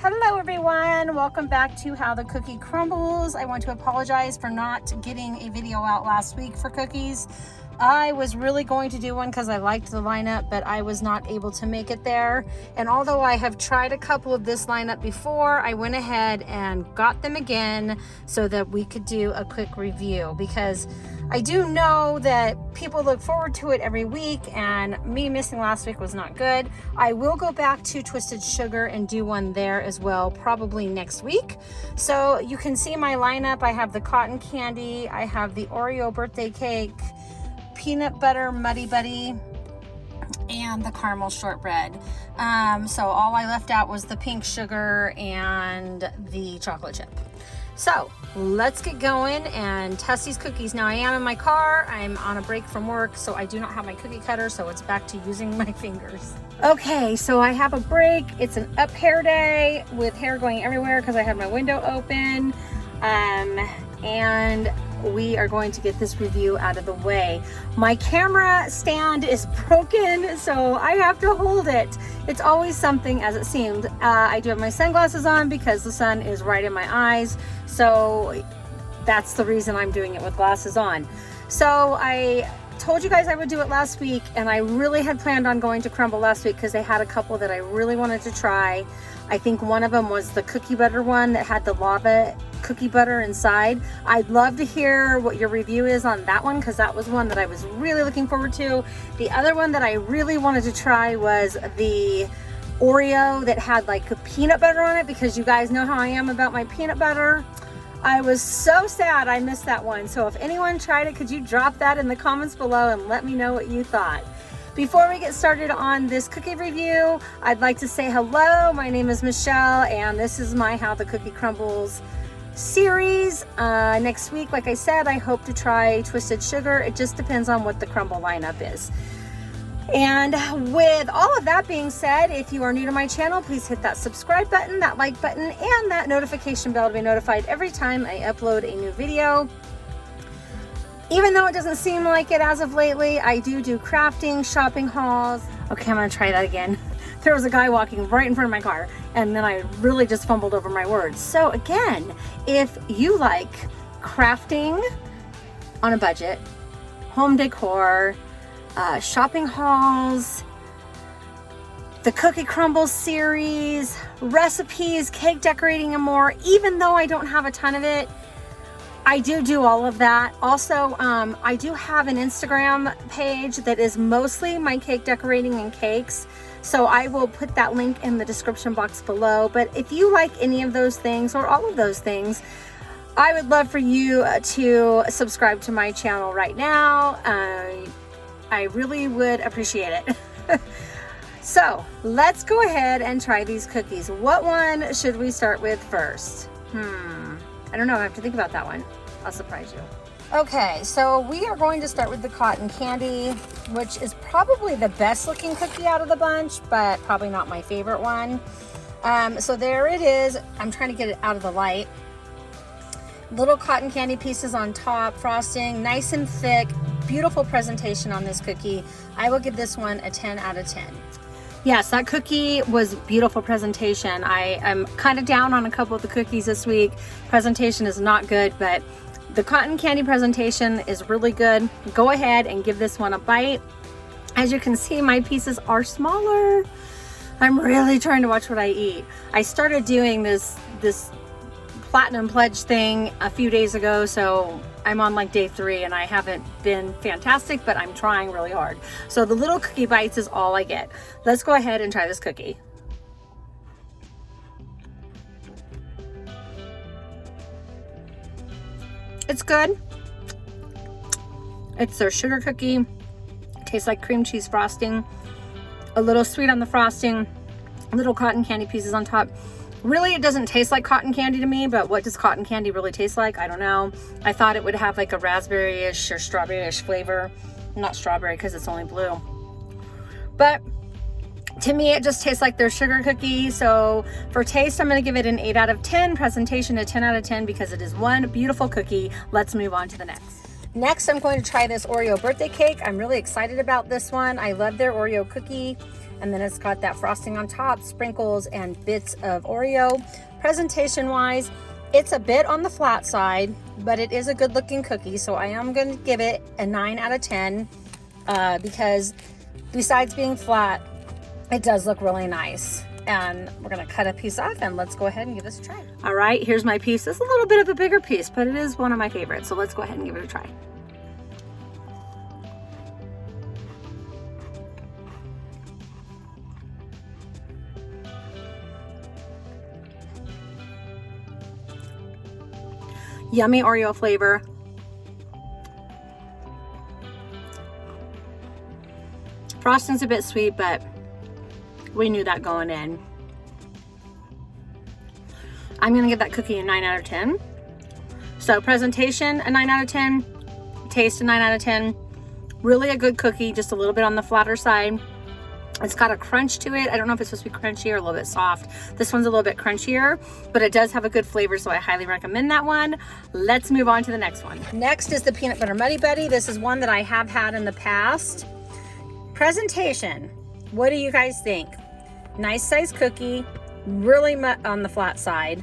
Hello everyone, welcome back to How the Cookie Crumbles. I want to apologize for not getting a video out last week for cookies. I was really going to do one because I liked the lineup, but I was not able to make it there. And although I have tried a couple of this lineup before, I went ahead and got them again so that we could do a quick review, because I do know that people look forward to it every week, and me missing last week was not good. I will go back to Twisted Sugar and do one there as well, probably next week. So you can see my lineup. I have the cotton candy, I have the Oreo birthday cake, peanut butter Muddy Buddy, and the caramel shortbread. So all I left out was the pink sugar and the chocolate chip. So let's get going and test these cookies. Now I am in my car, I'm on a break from work, so I do not have my cookie cutter, so it's back to using my fingers. Okay, so I have a break. It's an up hair day with hair going everywhere because I had my window open. And we are going to get this review out of the way. My camera stand is broken, so I have to hold it. It's always something, as it seemed. I do have my sunglasses on because the sun is right in my eyes, so that's the reason I'm doing it with glasses on. So I told you guys I would do it last week, and I really had planned on going to Crumbl last week because they had a couple that I really wanted to try. I think one of them was the cookie butter one that had the lava cookie butter inside. I'd love to hear what your review is on that one, because that was one that I was really looking forward to. The other one that I really wanted to try was the Oreo that had like a peanut butter on it, because you guys know how I am about my peanut butter. I was so sad I missed that one. So if anyone tried it, could you drop that in the comments below and let me know what you thought. Before we get started on this cookie review, I'd like to say hello. My name is Michelle, and this is my How the Cookie Crumbles series. Next week, like I said, I hope to try Twisted Sugar. It just depends on what the Crumbl lineup is. And with all of that being said, if you are new to my channel, please hit that subscribe button, that like button, and that notification bell to be notified every time I upload a new video. Even though it doesn't seem like it as of lately, I do crafting, shopping hauls. Okay, I'm gonna try that again. There was a guy walking right in front of my car, and then I really just fumbled over my words. So again, if you like crafting on a budget, home decor, shopping hauls, the Cookie Crumbles series, recipes, cake decorating, and more, even though I don't have a ton of it, I do all of that. Also, I do have an Instagram page that is mostly my cake decorating and cakes. So I will put that link in the description box below. But if you like any of those things or all of those things, I would love for you to subscribe to my channel right now. I really would appreciate it. So let's go ahead and try these cookies. What one should we start with first? I don't know, I have to think about that one. I'll surprise you. Okay, so we are going to start with the cotton candy, which is probably the best looking cookie out of the bunch, but probably not my favorite one. So there it is. I'm trying to get it out of the light. Little cotton candy pieces on top, frosting, nice and thick, beautiful presentation on this cookie. I will give this one a 10 out of 10. Yes, that cookie was beautiful presentation. I am kind of down on a couple of the cookies this week. Presentation is not good, but the cotton candy presentation is really good. Go ahead and give this one a bite. As you can see, my pieces are smaller. I'm really trying to watch what I eat. I started doing this platinum pledge thing a few days ago, so I'm on like day 3 and I haven't been fantastic, but I'm trying really hard. So the little cookie bites is all I get. Let's go ahead and try this cookie. It's good. It's their sugar cookie. Tastes like cream cheese frosting. A little sweet on the frosting. Little cotton candy pieces on top. Really, it doesn't taste like cotton candy to me, but what does cotton candy really taste like? I don't know. I thought it would have like a raspberry-ish or strawberry-ish flavor. Not strawberry because it's only blue. But to me, it just tastes like their sugar cookie. So for taste, I'm going to give it an 8 out of 10. Presentation, a 10 out of 10 because it is one beautiful cookie. Let's move on to the next. Next, I'm going to try this Oreo birthday cake. I'm really excited about this one. I love their Oreo cookie. And then it's got that frosting on top, sprinkles and bits of Oreo. Presentation wise, it's a bit on the flat side, but it is a good looking cookie. So I am going to give it a 9 out of 10 because besides being flat, it does look really nice. And we're gonna cut a piece off and let's go ahead and give this a try. All right, here's my piece. It's a little bit of a bigger piece, but it is one of my favorites. So let's go ahead and give it a try. Yummy Oreo flavor. Frosting's a bit sweet, but we knew that going in. I'm gonna give that cookie a 9 out of 10. So presentation, a 9 out of 10. Taste, a 9 out of 10. Really a good cookie, just a little bit on the flatter side. It's got a crunch to it. I don't know if it's supposed to be crunchy or a little bit soft. This one's a little bit crunchier, but it does have a good flavor, so I highly recommend that one. Let's move on to the next one. Next is the Peanut Butter Muddy Buddy. This is one that I have had in the past. Presentation, what do you guys think? Nice size cookie, really on the flat side.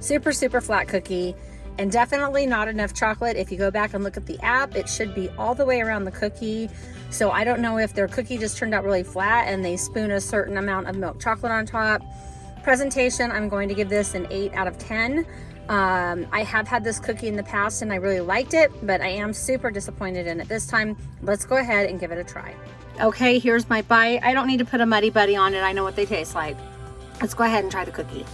Super, super flat cookie, and definitely not enough chocolate. If you go back and look at the app, it should be all the way around the cookie. So I don't know if their cookie just turned out really flat and they spoon a certain amount of milk chocolate on top. Presentation, I'm going to give this an 8 out of 10. I have had this cookie in the past and I really liked it, but I am super disappointed in it this time. Let's go ahead and give it a try. Okay, here's my bite. I don't need to put a Muddy Buddy on it. I know what they taste like. Let's go ahead and try the cookie.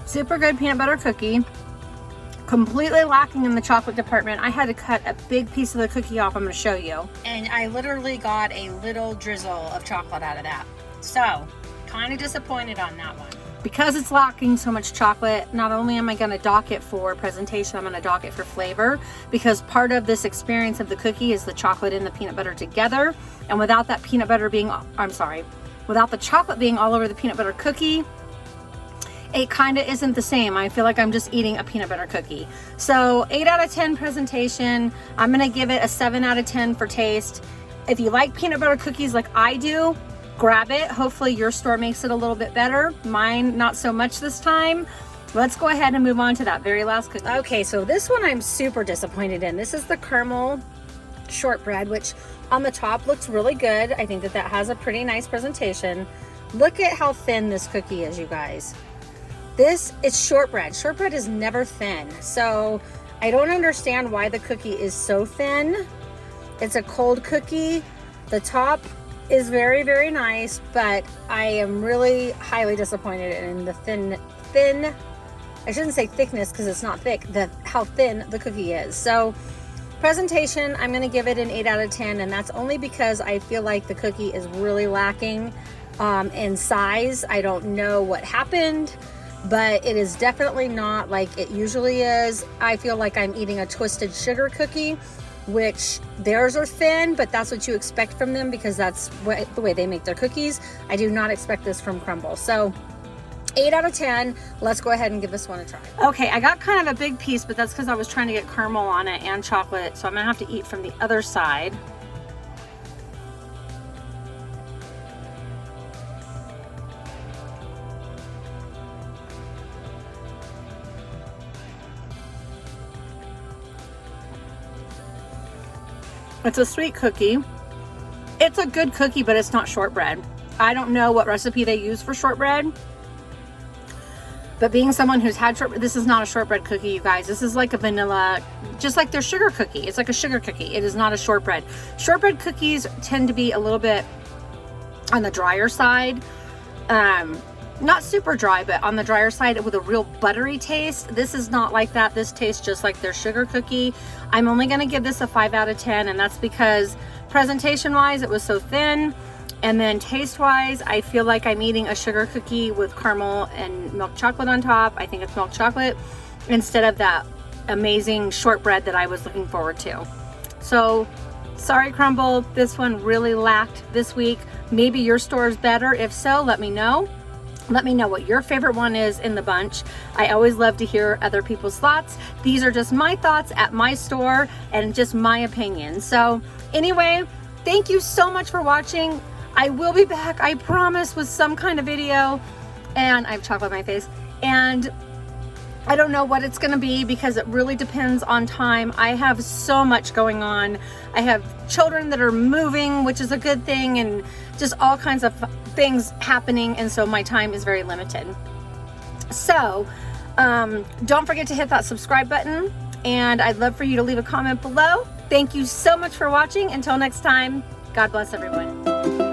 Super good peanut butter cookie. Completely lacking in the chocolate department. I had to cut a big piece of the cookie off. I'm going to show you. And I literally got a little drizzle of chocolate out of that. So, kind of disappointed on that one. Because it's lacking so much chocolate, not only am I going to dock it for presentation, I'm going to dock it for flavor, because part of this experience of the cookie is the chocolate and the peanut butter together. And without that peanut butter being, without the chocolate being all over the peanut butter cookie, it kind of isn't the same. I feel like I'm just eating a peanut butter cookie. So 8 out of 10 presentation. I'm gonna give it a 7 out of 10 for taste. If you like peanut butter cookies like I do, grab it. Hopefully your store makes it a little bit better. Mine, not so much this time. Let's go ahead and move on to that very last cookie. Okay, so this one I'm super disappointed in. This is the Crumbl Shortbread, which on the top looks really good. I think that that has a pretty nice presentation. Look at how thin this cookie is, you guys. This is shortbread. Shortbread is never thin. So I don't understand why the cookie is so thin. It's a cold cookie. The top is very, very nice, but I am really highly disappointed in the thin, I shouldn't say thickness because it's not thick, how thin the cookie is. So presentation, I'm gonna give it an 8 out of 10, and that's only because I feel like the cookie is really lacking in size. I don't know what happened, but it is definitely not like it usually is. I feel like I'm eating a twisted sugar cookie, which theirs are thin, but that's what you expect from them because that's the way they make their cookies. I do not expect this from Crumbl. So 8 out of 10. Let's go ahead and give this one a try. Okay, I got kind of a big piece, but that's because I was trying to get caramel on it and chocolate, so I'm gonna have to eat from the other side. It's a sweet cookie. It's a good cookie, but it's not shortbread. I don't know what recipe they use for shortbread, but being someone who's had shortbread, this is not a shortbread cookie, you guys. This is like a vanilla, just like their sugar cookie. It's like a sugar cookie. It is not a shortbread. Shortbread cookies tend to be a little bit on the drier side. Not super dry, but on the drier side with a real buttery taste. This is not like that. This tastes just like their sugar cookie. I'm only gonna give this a 5 out of 10, and that's because presentation wise, it was so thin. And then taste wise, I feel like I'm eating a sugar cookie with caramel and milk chocolate on top. I think it's milk chocolate instead of that amazing shortbread that I was looking forward to. So sorry, Crumbl, this one really lacked this week. Maybe your store is better. If so, let me know. Let me know what your favorite one is in the bunch. I always love to hear other people's thoughts. These are just my thoughts at my store and just my opinion. So anyway, thank you so much for watching. I will be back, I promise, with some kind of video. And I have chocolate on my face. And I don't know what it's gonna be because it really depends on time. I have so much going on. I have children that are moving, which is a good thing, and just all kinds of things happening, and so my time is very limited. So don't forget to hit that subscribe button, and I'd love for you to leave a comment below. Thank you so much for watching. Until next time, God bless everyone.